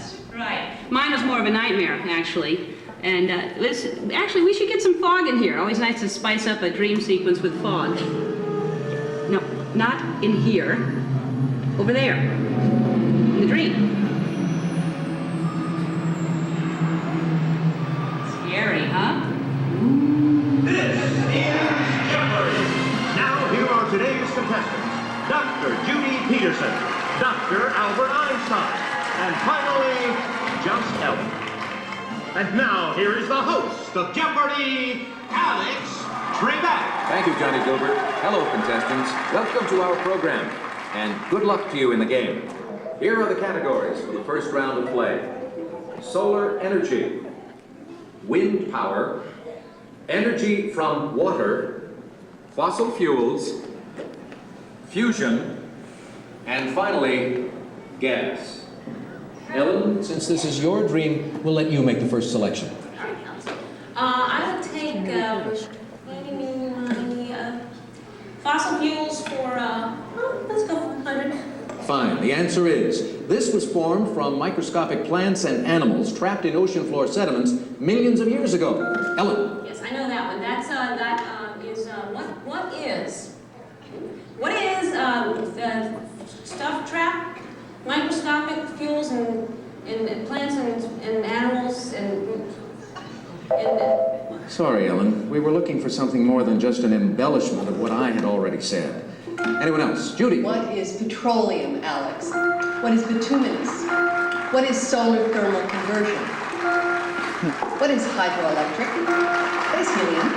was. Right. Mine was more of a nightmare, actually. And actually, we should get some fog in here. Always nice to spice up a dream sequence with fog. No, not in here. Over there. In the dream. Scary, huh? This is Jeopardy! Now, here are today's contestants. Dr. Judy Peterson, Dr. Albert Einstein, and finally, just Ellen. And now, here is the host of Jeopardy, Alex Trebek. Thank you, Johnny Gilbert. Hello, contestants. Welcome to our program, and good luck to you in the game. Here are the categories for the first round of play. Solar energy, wind power, energy from water, fossil fuels, fusion, and finally, gas. Ellen, since this is your dream, we'll let you make the first selection. I would take fossil fuels for, let's go for 100. Fine. The answer is, this was formed from microscopic plants and animals trapped in ocean floor sediments millions of years ago. Ellen. Yes, I know that one. That's, what is stuff trapped, microscopic fuels in plants and animals and Sorry, Ellen. We were looking for something more than just an embellishment of what I had already said. Anyone else? Judy. What is petroleum, Alex? What is bituminous? What is solar thermal conversion? What is hydroelectric? What is helium?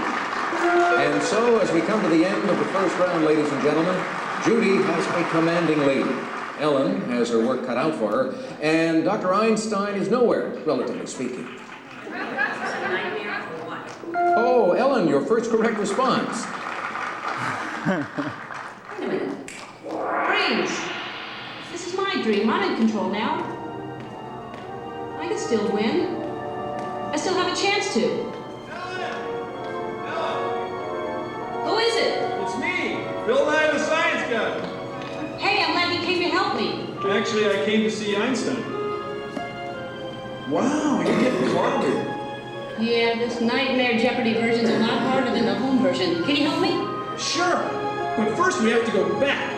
And so, as we come to the end of the first round, ladies and gentlemen, Judy has a commanding lead. Ellen has her work cut out for her, and Dr. Einstein is nowhere, relatively speaking. Oh, Ellen, your first correct response. Wait a minute. Brains! This is my dream. I'm in control now. I can still win. I still have a chance to. Who is it? It's me, Bill Nye the Science Guy. Hey, I'm glad you came to help me. Actually, I came to see Einstein. Wow, you're getting clobbered. Yeah, this nightmare Jeopardy version's a lot harder than the home version. Can you help me? Sure, but first we have to go back.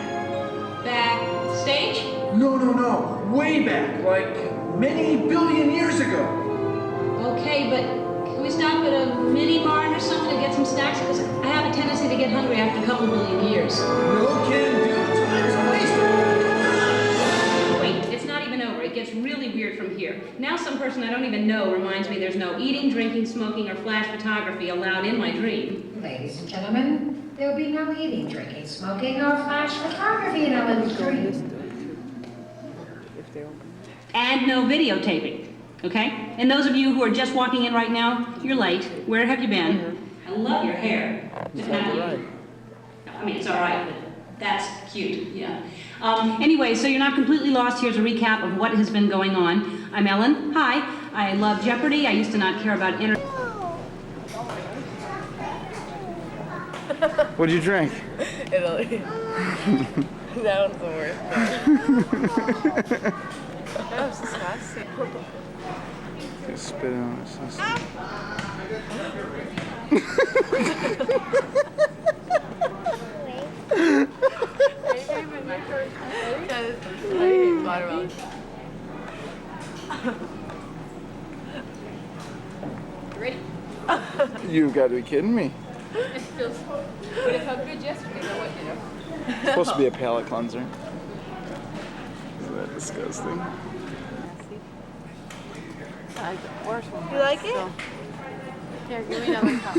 Backstage? No, way back, like many billion years ago. Okay, but can we stop at a mini barn or something to get some snacks? Because I have a tendency to get hungry after a couple billion years. No can do, time's wasted. Wait, it's not even over. It gets really weird from here. Now some person I don't even know reminds me there's no eating, drinking, smoking, or flash photography allowed in my dream. Ladies and gentlemen, there will be no eating, drinking, smoking, or flash photography in Ellen's dream. And no videotaping, okay? And those of you who are just walking in right now, you're late. Where have you been? I love your hair. Just not you. I mean, it's all right, but that's cute, yeah. Anyway, so you're not completely lost. Here's a recap of what has been going on. I'm Ellen. Hi. I love Jeopardy. I used to not care about What'd you drink? Italy. That was the worst. That was disgusting. You spit on it. I hate watermelon. Ready? You gotta be kidding me. It feels. But it felt good yesterday. Though, what you know? It's supposed to be a palate cleanser. Isn't that disgusting? I like the worst one. You like it? So. Here, give me another cup.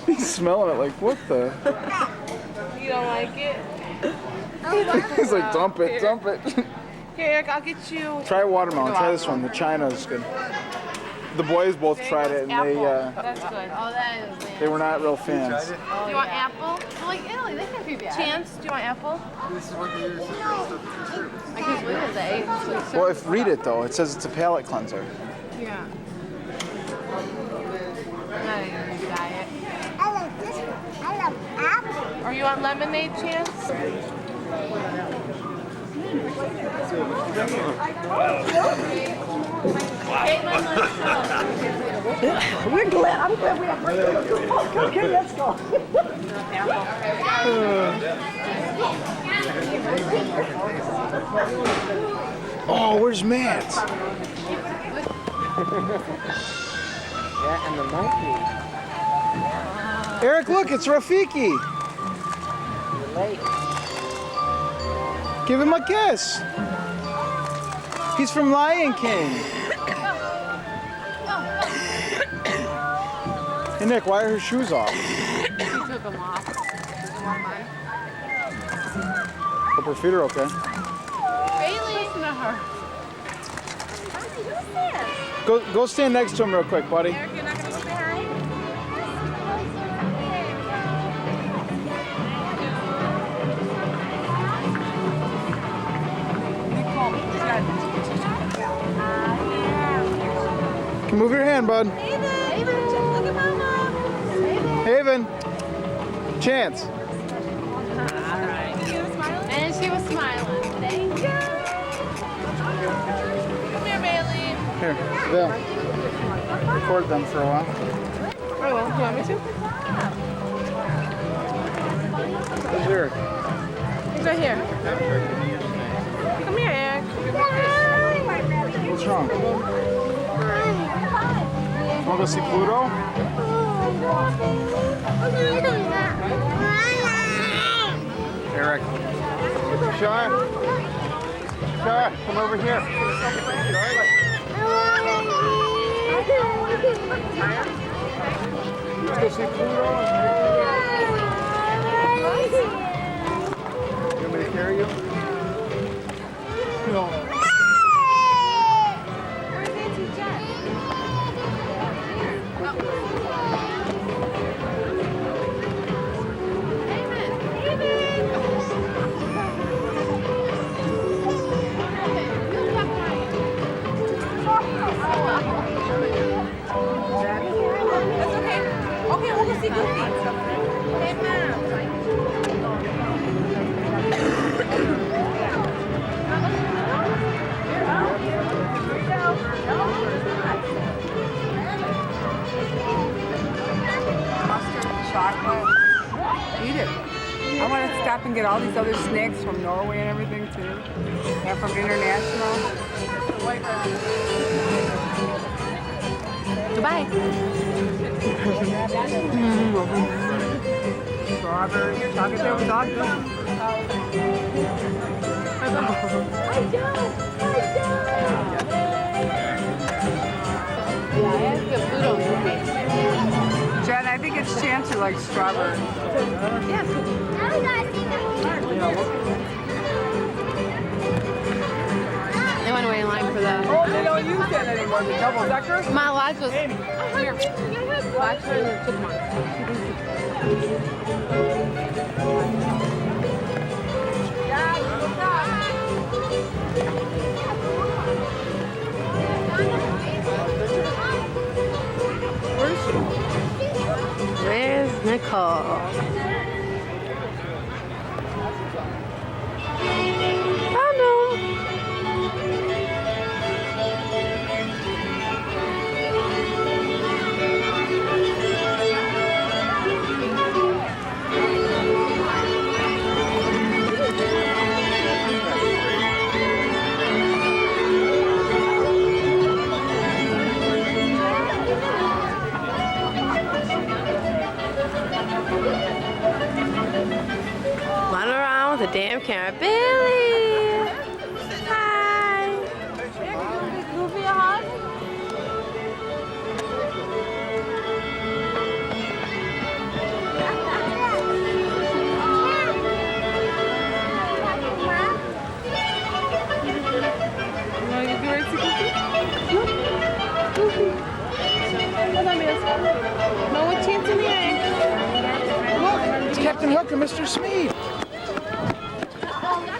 He's smelling it like, what the? You don't like it? He's like, dump it, dump it. Here, Eric, I'll get you. Try watermelon. Try this one. The China is good. The boys both tried it, and That's good. Oh, that is they were not real fans. Do you want apple? Well, like Italy, they can't be bad. Chance, do you want apple? This is what they use. I can't believe it. The eggs. Well, if read it though, it says it's a palate cleanser. Yeah. Not even diet. I like this one. I love apple. Or you want lemonade, Chance? We're glad. I'm glad we have birthday. Okay, let's go. Oh, where's Matt? Yeah, and the monkey. Eric, look, it's Rafiki. You're late. Give him a kiss. He's from Lion King. Hey Nick, why are her shoes off? He took them off. Doesn't want mine. Hope her feet are okay. Bailey, listen to her. Go stand next to him real quick, buddy. Eric, you're not going to say hi? Move your hand, bud. Haven, look at Mama. Haven. Chance. And she was smiling. Thank you. Come here, Bailey. Here, Bill. Record them for a while. Oh, well, you want me to? Where's Eric? He's right here. Come here, Eric. What's wrong? Want to go see Pluto? Eric. Shar. Shar, come over here. Let's go see Pluto. You want me to carry you? No. Okay, we'll go see Goofy. Hey, Mom. Chocolate. Eat it. I want to stop and get all these other snacks from Norway and everything too. And from International. Goodbye. Strawberry, chocolate, there was all good. Yeah, I have to get Pluto movie. Jen, I think it's Chance who likes strawberry. Yeah. They went away in line for the... Oh, they don't use that anymore, the double decker. My lodge was... Here. Lodge for the chipmunks. Where's Nicole? Found him. Run around with a damn camera. Billy! Hi! Goofy a hug? You want to get the right to Goofy? Hold on, Bill. No, what chance in the egg? It's Captain Hook and Mr. Smead.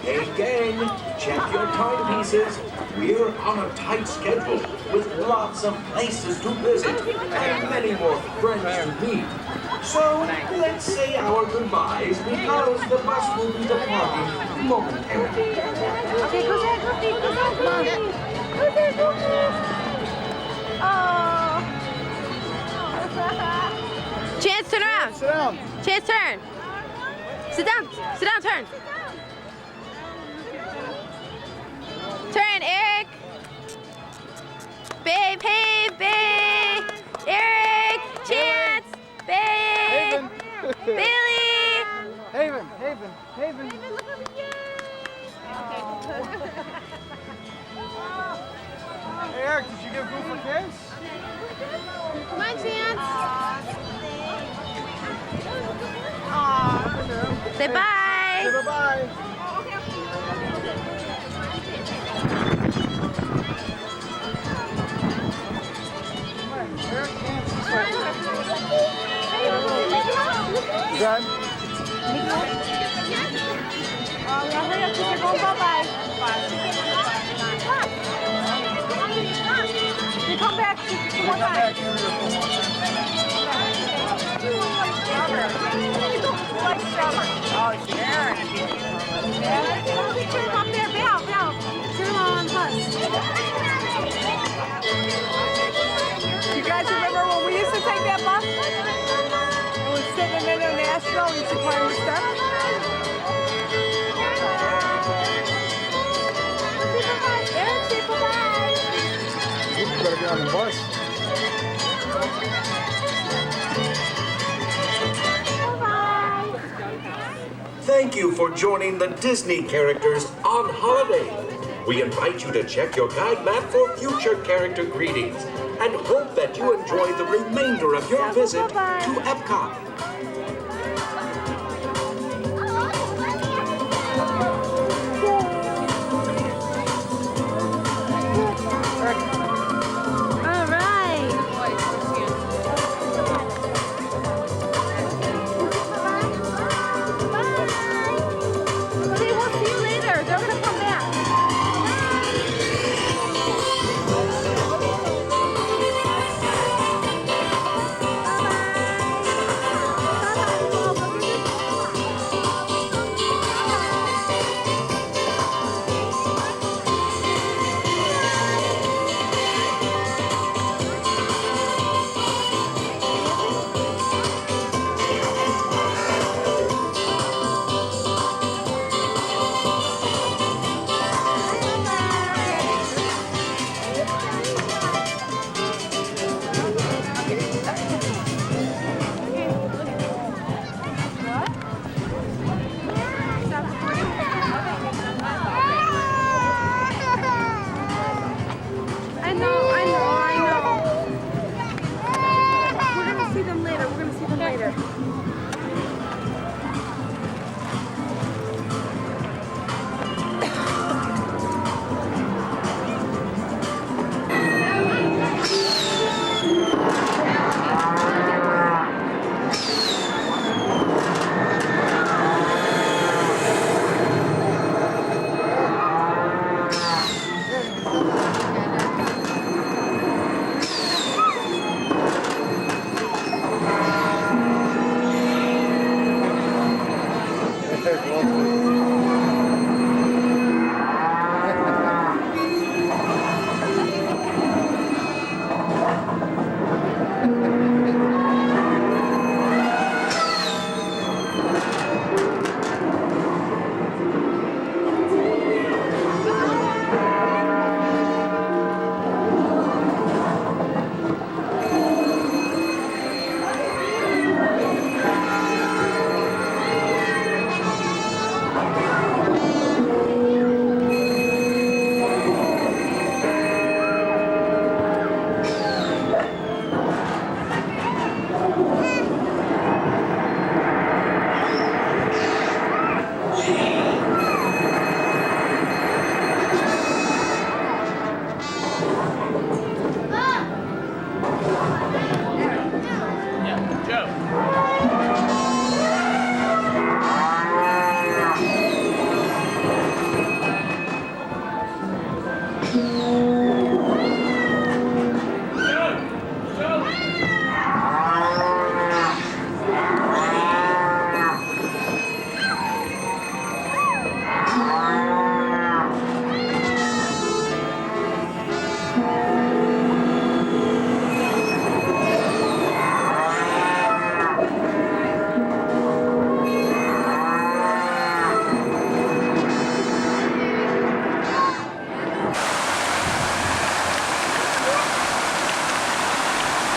Hey gang, check your timepieces. We're on a tight schedule with lots of places to visit and many more friends to meet. So let's say our goodbyes because the bus will be departing momentarily. Okay, go Chance, turn around. Sit down. Chance, turn. Sit down. Sit down, turn. Turn, Eric. Babe, hey, babe. Eric, Chance, babe. Billy. Haven. Look over here. Hey, Eric, did you give food for kids? Come on, Chance. Say bye. Say bye-bye. Done? Hurry up, because you're going bye-bye. You come back one more time. Oh, Sharon. Turn him up there, Val. Turn him on bus. You guys remember when we used to take that bus? And we sitting in International, we used to climb the steps? Eric, say bye-bye. You better get on the bus. Thank you for joining the Disney characters on holiday. We invite you to check your guide map for future character greetings and hope that you enjoy the remainder of your visit to Epcot. All right. See, we'll see you later. They're gonna come back.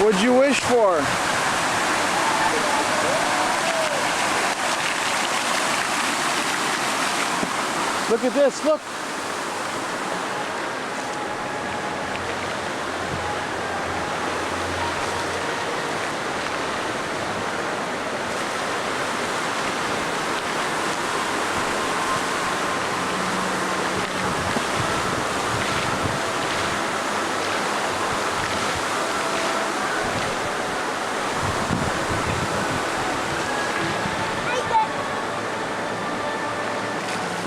What'd you wish for? Look at this, look.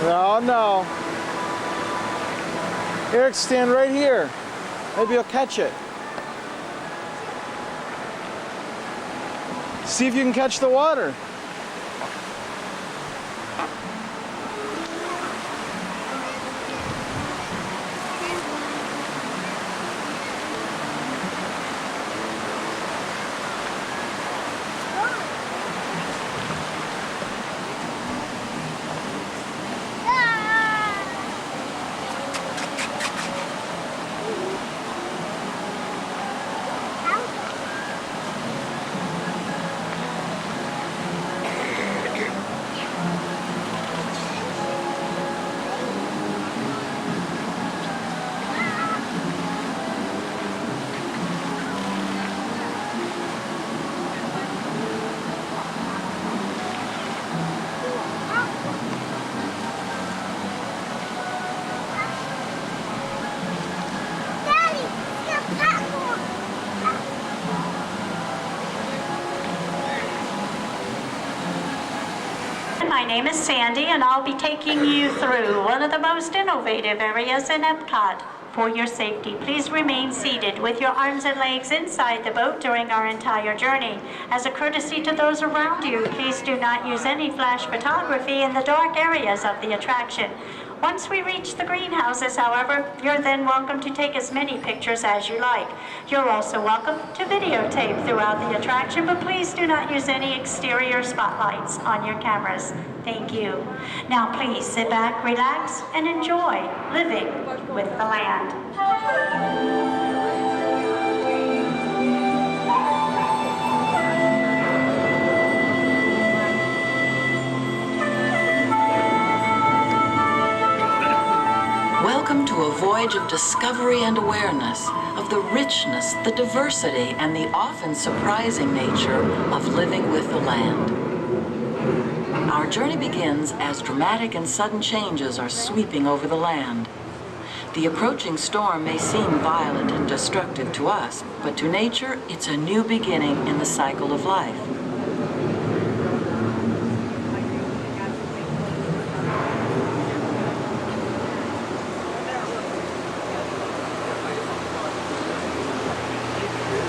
No, no. Eric, stand right here. Maybe you'll catch it. See if you can catch the water. My name is Sandy, and I'll be taking you through one of the most innovative areas in Epcot. For your safety, please remain seated with your arms and legs inside the boat during our entire journey. As a courtesy to those around you, please do not use any flash photography in the dark areas of the attraction. Once we reach the greenhouses, however, you're then welcome to take as many pictures as you like. You're also welcome to videotape throughout the attraction, but please do not use any exterior spotlights on your cameras. Thank you. Now please sit back, relax, and enjoy living with the land. Welcome to a voyage of discovery and awareness of the richness, the diversity, and the often surprising nature of living with the land. Our journey begins as dramatic and sudden changes are sweeping over the land. The approaching storm may seem violent and destructive to us, but to nature, it's a new beginning in the cycle of life.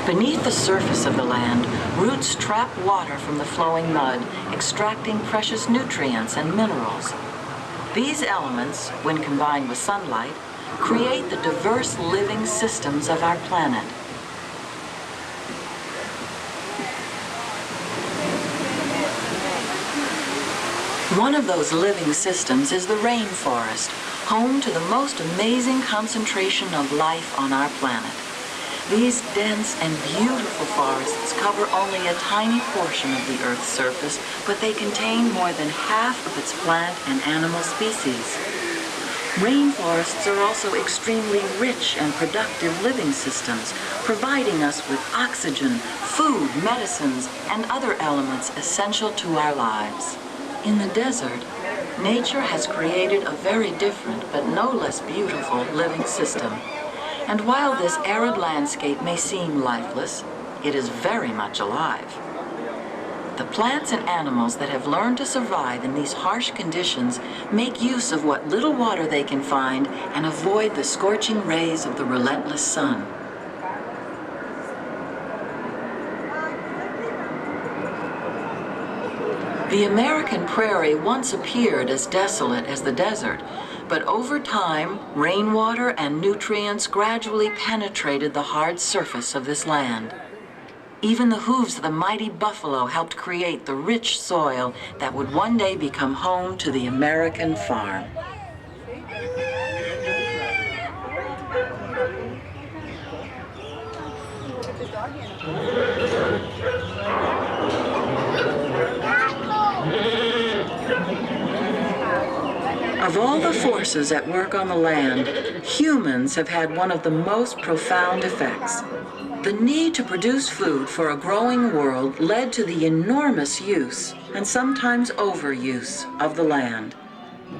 Beneath the surface of the land, roots trap water from the flowing mud, extracting precious nutrients and minerals. These elements, when combined with sunlight, create the diverse living systems of our planet. One of those living systems is the rainforest, home to the most amazing concentration of life on our planet. These dense and beautiful forests cover only a tiny portion of the Earth's surface, but they contain more than half of its plant and animal species. Rainforests are also extremely rich and productive living systems, providing us with oxygen, food, medicines, and other elements essential to our lives. In the desert, nature has created a very different but no less beautiful living system. And while this arid landscape may seem lifeless, it is very much alive. The plants and animals that have learned to survive in these harsh conditions make use of what little water they can find and avoid the scorching rays of the relentless sun. The American prairie once appeared as desolate as the desert, but over time, rainwater and nutrients gradually penetrated the hard surface of this land. Even the hooves of the mighty buffalo helped create the rich soil that would one day become home to the American farm. Of all the forces at work on the land, humans have had one of the most profound effects. The need to produce food for a growing world led to the enormous use, and sometimes overuse, of the land.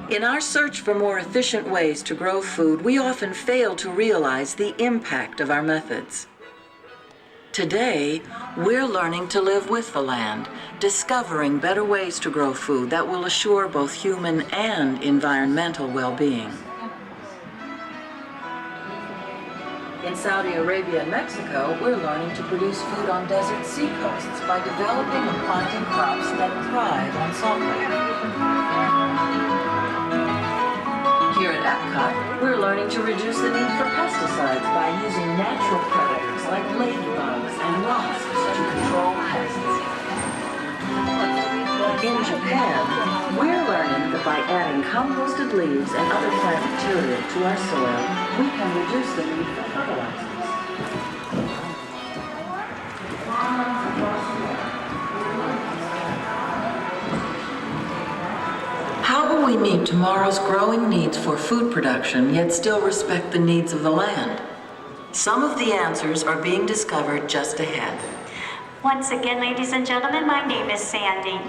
In our search for more efficient ways to grow food, we often fail to realize the impact of our methods. Today, we're learning to live with the land, discovering better ways to grow food that will assure both human and environmental well-being. In Saudi Arabia and Mexico, we're learning to produce food on desert seacoasts by developing and planting crops that thrive on salt lake. Here at Epcot, we're learning to reduce the need for pesticides by using natural predators like ladybugs and wasps to control pests. In Japan, we're learning that by adding composted leaves and other plant material to our soil, we can reduce the need for fertilizers. How will we meet tomorrow's growing needs for food production, yet still respect the needs of the land? Some of the answers are being discovered just ahead. Once again, ladies and gentlemen, my name is Sandy.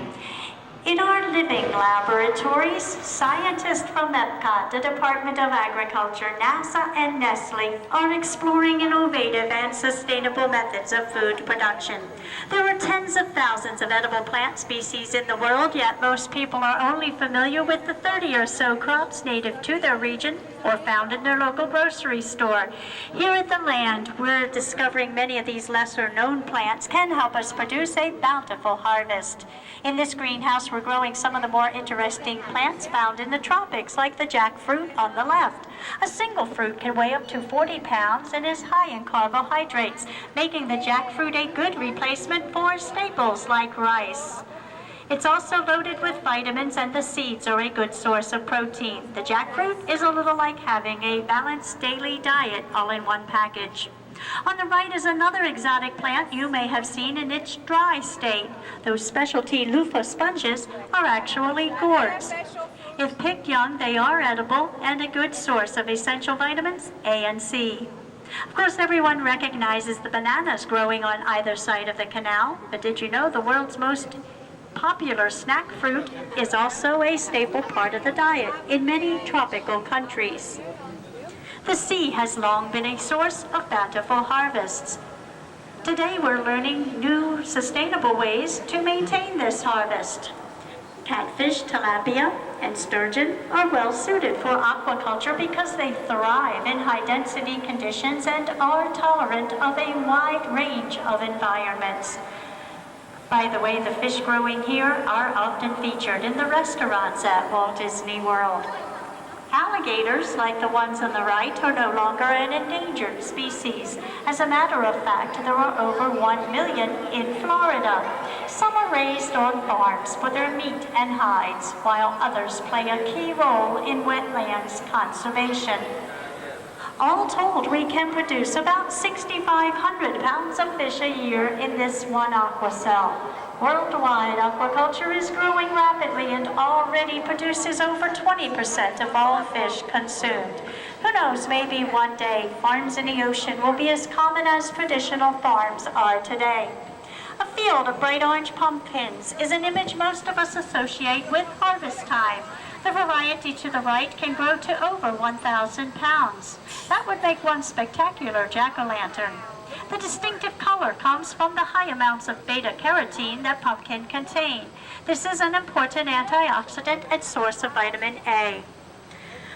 In our living laboratories, scientists from Epcot, the Department of Agriculture, NASA, and Nestle are exploring innovative and sustainable methods of food production. There are tens of thousands of edible plant species in the world, yet most people are only familiar with the 30 or so crops native to their region or found in their local grocery store. Here at the land, we're discovering many of these lesser-known plants can help us produce a bountiful harvest. In this greenhouse, we're growing some of the more interesting plants found in the tropics, like the jackfruit on the left. A single fruit can weigh up to 40 pounds and is high in carbohydrates, making the jackfruit a good replacement for staples like rice. It's also loaded with vitamins, and the seeds are a good source of protein. The jackfruit is a little like having a balanced daily diet all in one package. On the right is another exotic plant you may have seen in its dry state. Those specialty loofah sponges are actually gourds. If picked young, they are edible and a good source of essential vitamins A and C. Of course, everyone recognizes the bananas growing on either side of the canal, but did you know the world's most popular snack fruit is also a staple part of the diet in many tropical countries? The sea has long been a source of bountiful harvests. Today we're learning new sustainable ways to maintain this harvest. Catfish, tilapia, and sturgeon are well suited for aquaculture because they thrive in high-density conditions and are tolerant of a wide range of environments. By the way, the fish growing here are often featured in the restaurants at Walt Disney World. Alligators, like the ones on the right, are no longer an endangered species. As a matter of fact, there are over 1 million in Florida. Some are raised on farms for their meat and hides, while others play a key role in wetlands conservation. All told, we can produce about 6,500 pounds of fish a year in this one aqua cell. Worldwide, aquaculture is growing rapidly and already produces over 20% of all fish consumed. Who knows, maybe one day farms in the ocean will be as common as traditional farms are today. A field of bright orange pumpkins is an image most of us associate with harvest time. The variety to the right can grow to over 1,000 pounds. That would make one spectacular jack-o'-lantern. The distinctive color comes from the high amounts of beta-carotene that pumpkin contain. This is an important antioxidant and source of vitamin A.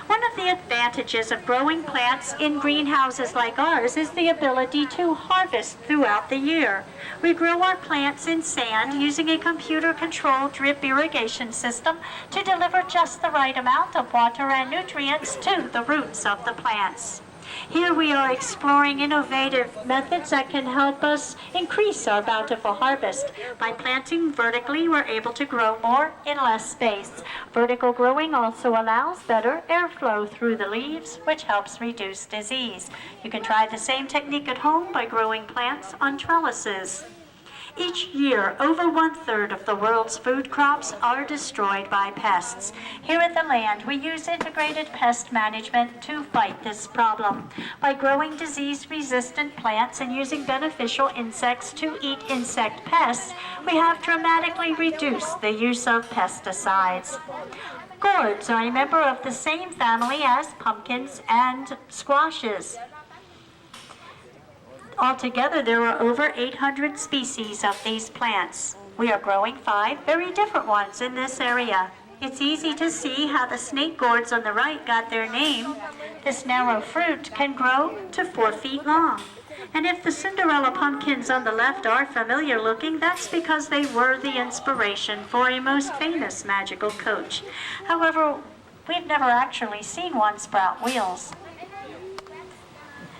One of the advantages of growing plants in greenhouses like ours is the ability to harvest throughout the year. We grow our plants in sand using a computer-controlled drip irrigation system to deliver just the right amount of water and nutrients to the roots of the plants. Here we are exploring innovative methods that can help us increase our bountiful harvest. By planting vertically, we're able to grow more in less space. Vertical growing also allows better airflow through the leaves, which helps reduce disease. You can try the same technique at home by growing plants on trellises. Each year, over 1/3 of the world's food crops are destroyed by pests. Here at the land, we use integrated pest management to fight this problem. By growing disease-resistant plants and using beneficial insects to eat insect pests, we have dramatically reduced the use of pesticides. Gourds are a member of the same family as pumpkins and squashes. Altogether, there are over 800 species of these plants. We are growing 5 very different ones in this area. It's easy to see how the snake gourds on the right got their name. This narrow fruit can grow to 4 feet long. And if the Cinderella pumpkins on the left are familiar looking, that's because they were the inspiration for a most famous magical coach. However, we've never actually seen one sprout wheels.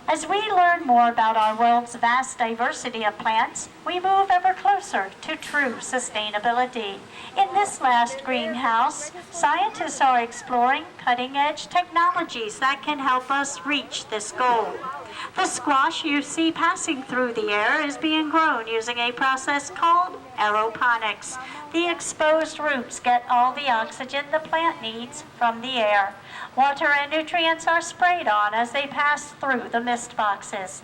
As we learn more about our world's vast diversity of plants, we move ever closer to true sustainability. In this last greenhouse, scientists are exploring cutting-edge technologies that can help us reach this goal. The squash you see passing through the air is being grown using a process called aeroponics. The exposed roots get all the oxygen the plant needs from the air. Water and nutrients are sprayed on as they pass through the mist boxes.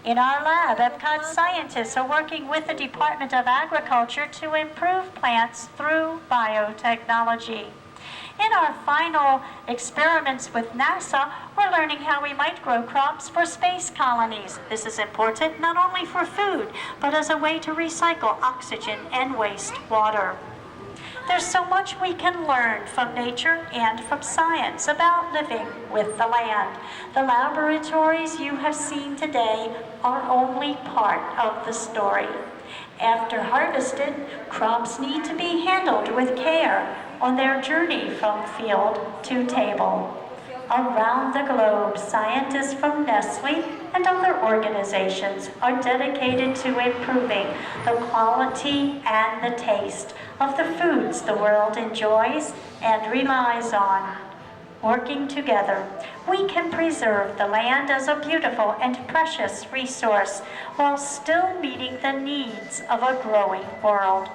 In our lab, Epcot scientists are working with the Department of Agriculture to improve plants through biotechnology. In our final experiments with NASA, we're learning how we might grow crops for space colonies. This is important not only for food, but as a way to recycle oxygen and waste water. There's so much we can learn from nature and from science about living with the land. The laboratories you have seen today are only part of the story. After harvested, crops need to be handled with care on their journey from field to table. Around the globe, scientists from Nestle and other organizations are dedicated to improving the quality and the taste of the foods the world enjoys and relies on. Working together, we can preserve the land as a beautiful and precious resource while still meeting the needs of a growing world.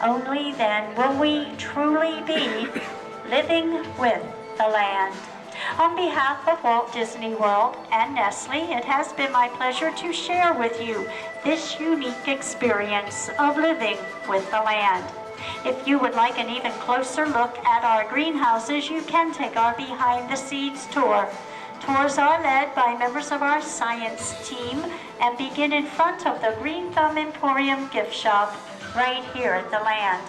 Only then will we truly be living with the land. On behalf of Walt Disney World and Nestle, it has been my pleasure to share with you this unique experience of living with the land. If you would like an even closer look at our greenhouses, you can take our behind-the-scenes tour. Tours are led by members of our science team and begin in front of the Green Thumb Emporium gift shop right here at the land.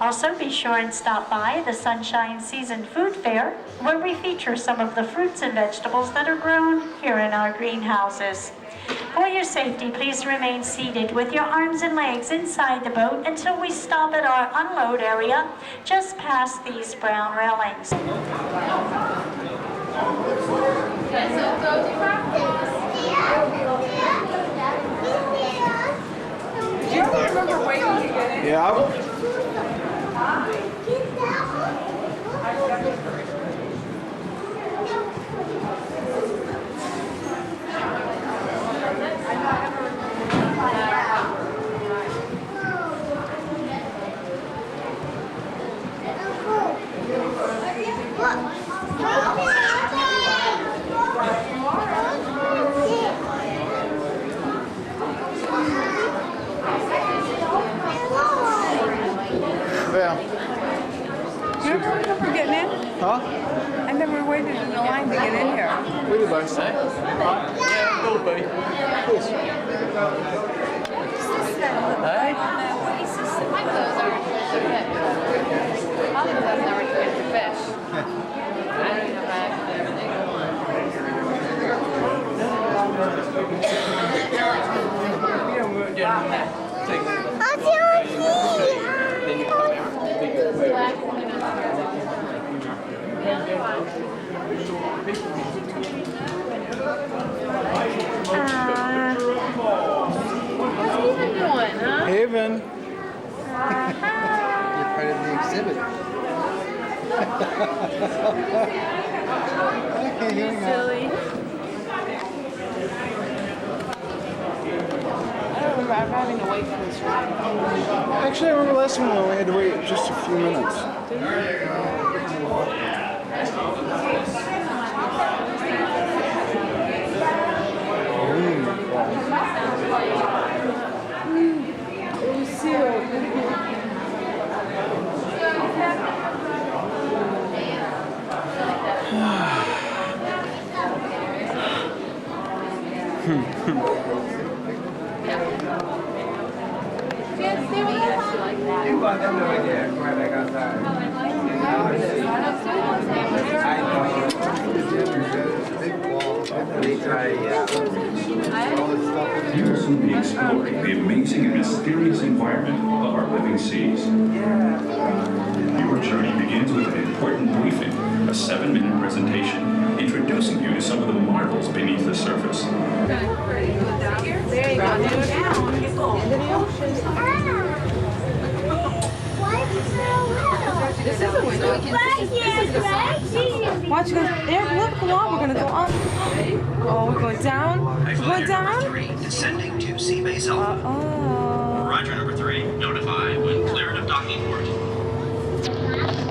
Also, be sure and stop by the Sunshine Season Food Fair, where we feature some of the fruits and vegetables that are grown here in our greenhouses. For your safety, please remain seated with your arms and legs inside the boat until we stop at our unload area just past these brown railings. Do you remember waiting to get in? Yeah. Yeah. You remember getting in? Huh? I never waited in the line to get in here. We did both say. Yeah, will be. Yes. Hey? What is this? My clothes are I'll leave those now to get the fish. I don't know I'll exhibit. Okay, here we go. Silly. I don't remember ever having to wait for this ride. Actually, I remember last time we only had to wait just a few minutes. You got them over there, right back outside. You will soon be exploring the amazing and mysterious environment of our living seas. Your journey begins with an important briefing, a 7-minute presentation introducing you to some of the marvels beneath the surface. There you go. Down. Into the ocean. This is a window. Watch, go there. Look, come on. We're gonna go up. Oh, we're going down. We're going down. Descending to Seabase Alpha. Roger, number 3. Notify when cleared of docking port.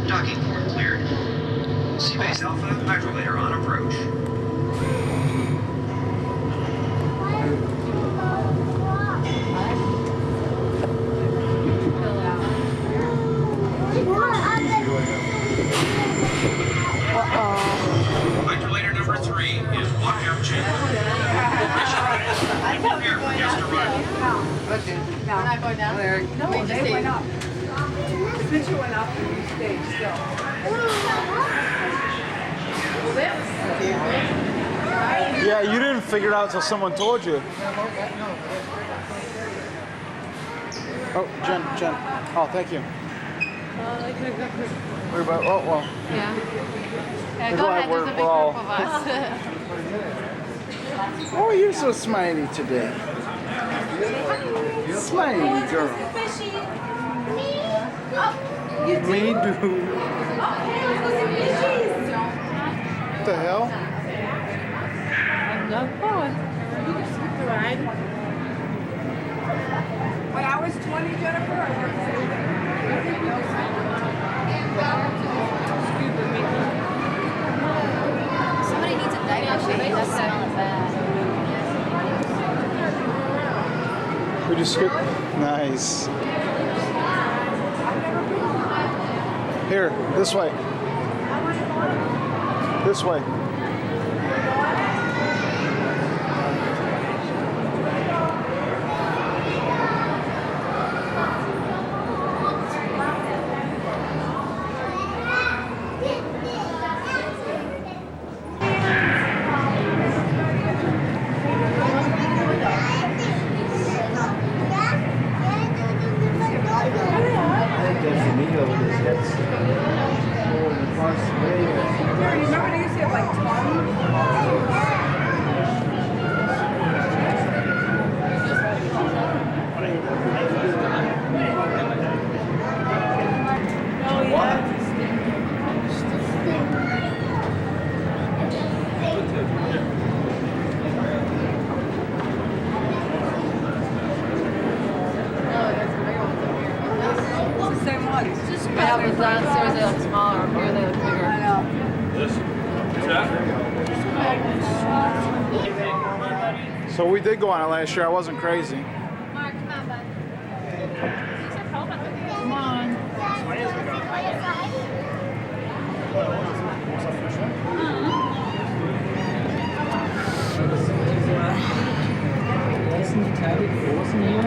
Docking port cleared. Seabase Alpha, hydrolator on approach. Hydrolator number 3 is blocked out chamber. Prepare for guest arrival. We're not going down there. No, they went up. The picture went up and you stayed still. Yeah, you didn't figure it out until someone told you. Oh, Jen. Oh, thank you. We're about, oh, well. Yeah. We're Go glad ahead, there's a big we're all- group of us. Oh, you're so smiley today. Smiley girl. Me do. What the hell? I'm not going. You can skip the ride. When I was 20, Jennifer, I worked for Somebody needs a diaper shade. That's not bad. We just skip. Nice. Here, this way. This way. Remember they used to have like It's the same one. Yeah, but downstairs they look smaller. Up here they look bigger. I know. So we did go on it last year. I wasn't crazy. Mark, come on, bud. Come on. Das sind die kleinen großen hier.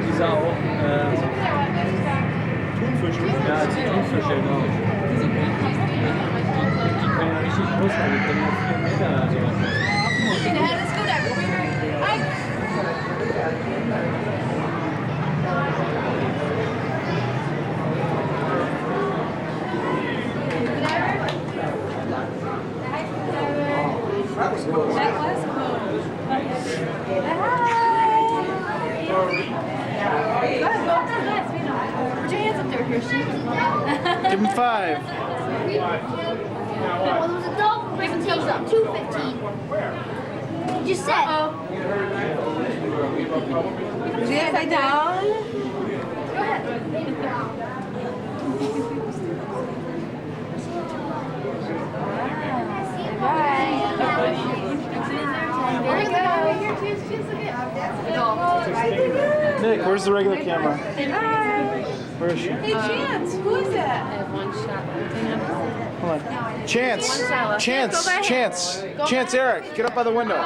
Dieser auch Thunfische. Ja, also Thunfische, genau. Die können richtig groß sein, die können auch 4 Meter oder sowas. Let's go down. That was cool. Put your hands up there. Give him 5. Well, there was a dolphin presentation, 2:15. You just said. Is he upside down? Go ahead. Nick, where's the regular camera? Where is she? Hey, Chance, who is that? I have one shot. Hold on. Chance! Chance! Chance! Chance, Eric, get up by the window.